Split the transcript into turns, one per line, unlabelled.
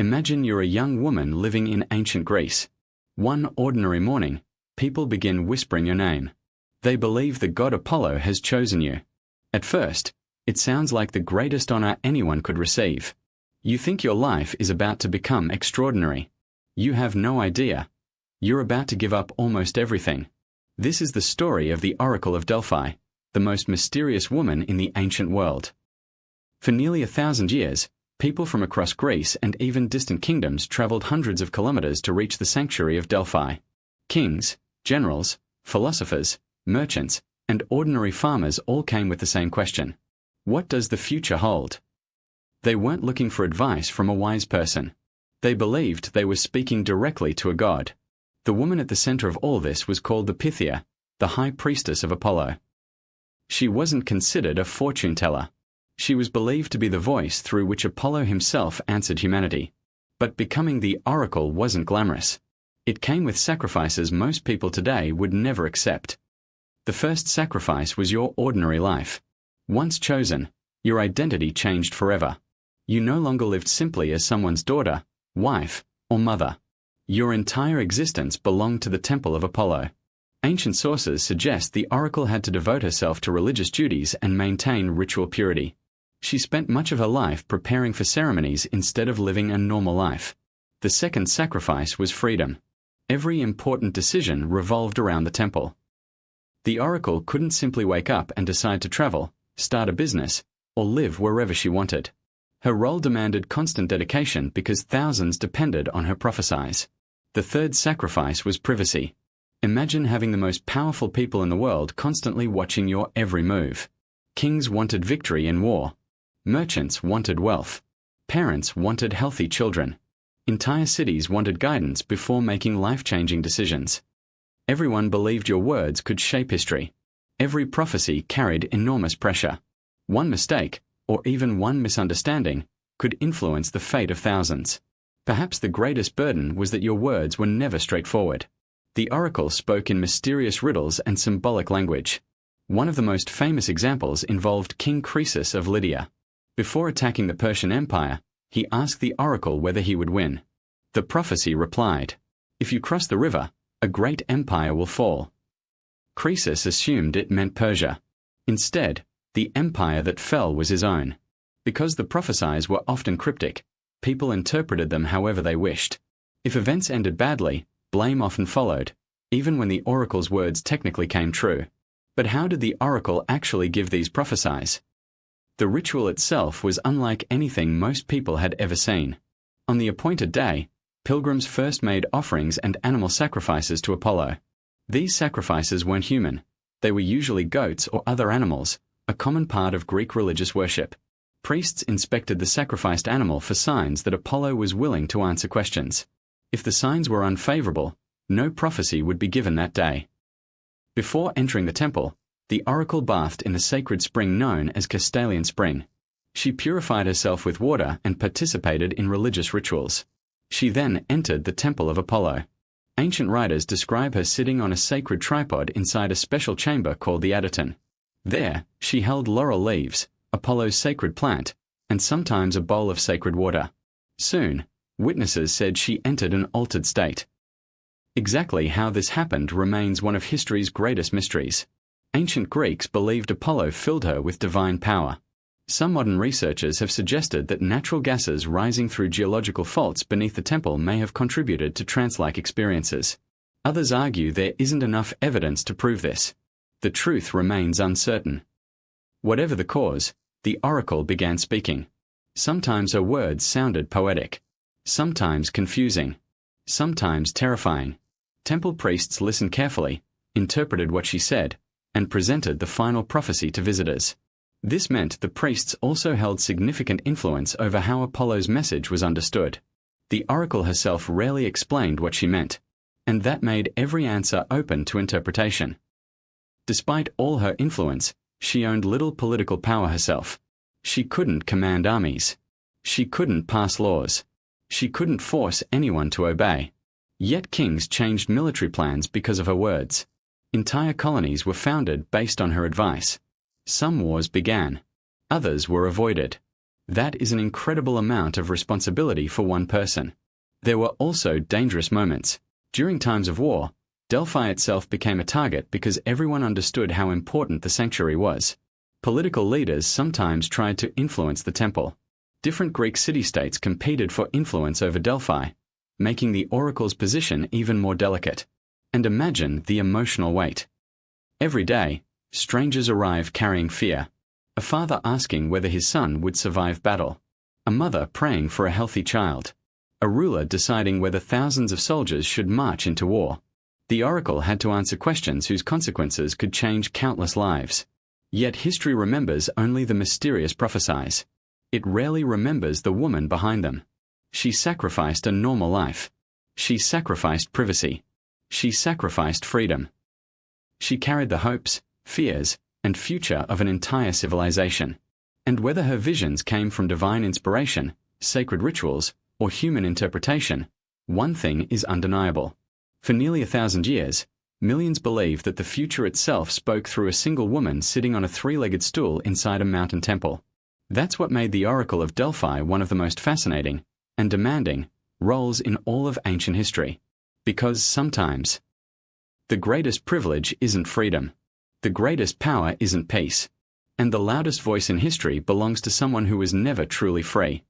Imagine you're a young woman living in ancient Greece. One ordinary morning, people begin whispering your name. They believe the god Apollo has chosen you. At first, it sounds like the greatest honor anyone could receive. You think your life is about to become extraordinary. You have no idea. You're about to give up almost everything. This is the story of the Oracle of Delphi, the most mysterious woman in the ancient world. For nearly 1,000 years, people from across Greece and even distant kingdoms traveled hundreds of kilometers to reach the sanctuary of Delphi. Kings, generals, philosophers, merchants, and ordinary farmers all came with the same question. What does the future hold? They weren't looking for advice from a wise person. They believed they were speaking directly to a god. The woman at the center of all this was called the Pythia, the high priestess of Apollo. She wasn't considered a fortune teller. She was believed to be the voice through which Apollo himself answered humanity. But becoming the oracle wasn't glamorous. It came with sacrifices most people today would never accept. The first sacrifice was your ordinary life. Once chosen, your identity changed forever. You no longer lived simply as someone's daughter, wife, or mother. Your entire existence belonged to the temple of Apollo. Ancient sources suggest the oracle had to devote herself to religious duties and maintain ritual purity. She spent much of her life preparing for ceremonies instead of living a normal life. The second sacrifice was freedom. Every important decision revolved around the temple. The oracle couldn't simply wake up and decide to travel, start a business, or live wherever she wanted. Her role demanded constant dedication because thousands depended on her prophecies. The third sacrifice was privacy. Imagine having the most powerful people in the world constantly watching your every move. Kings wanted victory in war. Merchants wanted wealth. Parents wanted healthy children. Entire cities wanted guidance before making life-changing decisions. Everyone believed your words could shape history. Every prophecy carried enormous pressure. One mistake, or even one misunderstanding, could influence the fate of thousands. Perhaps the greatest burden was that your words were never straightforward. The oracle spoke in mysterious riddles and symbolic language. One of the most famous examples involved King Croesus of Lydia. Before attacking the Persian Empire, he asked the oracle whether he would win. The prophecy replied, "If you cross the river, a great empire will fall." Croesus assumed it meant Persia. Instead, the empire that fell was his own. Because the prophecies were often cryptic, people interpreted them however they wished. If events ended badly, blame often followed, even when the oracle's words technically came true. But how did the oracle actually give these prophecies? The ritual itself was unlike anything most people had ever seen. On the appointed day, pilgrims first made offerings and animal sacrifices to Apollo. These sacrifices weren't human. They were usually goats or other animals, a common part of Greek religious worship. Priests inspected the sacrificed animal for signs that Apollo was willing to answer questions. If the signs were unfavorable, no prophecy would be given that day. Before entering the temple, the oracle bathed in the sacred spring known as Castalian Spring. She purified herself with water and participated in religious rituals. She then entered the temple of Apollo. Ancient writers describe her sitting on a sacred tripod inside a special chamber called the Adyton. There, she held laurel leaves, Apollo's sacred plant, and sometimes a bowl of sacred water. Soon, witnesses said she entered an altered state. Exactly how this happened remains one of history's greatest mysteries. Ancient Greeks believed Apollo filled her with divine power. Some modern researchers have suggested that natural gases rising through geological faults beneath the temple may have contributed to trance-like experiences. Others argue there isn't enough evidence to prove this. The truth remains uncertain. Whatever the cause, the oracle began speaking. Sometimes her words sounded poetic. Sometimes confusing. Sometimes terrifying. Temple priests listened carefully, interpreted what she said, and presented the final prophecy to visitors. This meant the priests also held significant influence over how Apollo's message was understood. The oracle herself rarely explained what she meant, and that made every answer open to interpretation. Despite all her influence, she owned little political power herself. She couldn't command armies. She couldn't pass laws. She couldn't force anyone to obey. Yet kings changed military plans because of her words. Entire colonies were founded based on her advice. Some wars began. Others were avoided. That is an incredible amount of responsibility for one person. There were also dangerous moments. During times of war, Delphi itself became a target because everyone understood how important the sanctuary was. Political leaders sometimes tried to influence the temple. Different Greek city-states competed for influence over Delphi, making the oracle's position even more delicate. And imagine the emotional weight. Every day, strangers arrive carrying fear. A father asking whether his son would survive battle. A mother praying for a healthy child. A ruler deciding whether thousands of soldiers should march into war. The oracle had to answer questions whose consequences could change countless lives. Yet history remembers only the mysterious prophecies. It rarely remembers the woman behind them. She sacrificed a normal life. She sacrificed privacy. She sacrificed freedom. She carried the hopes, fears, and future of an entire civilization. And whether her visions came from divine inspiration, sacred rituals, or human interpretation, one thing is undeniable. For nearly 1,000 years, millions believed that the future itself spoke through a single woman sitting on a three-legged stool inside a mountain temple. That's what made the Oracle of Delphi one of the most fascinating and demanding roles in all of ancient history. Because sometimes, the greatest privilege isn't freedom. The greatest power isn't peace. And the loudest voice in history belongs to someone who was never truly free.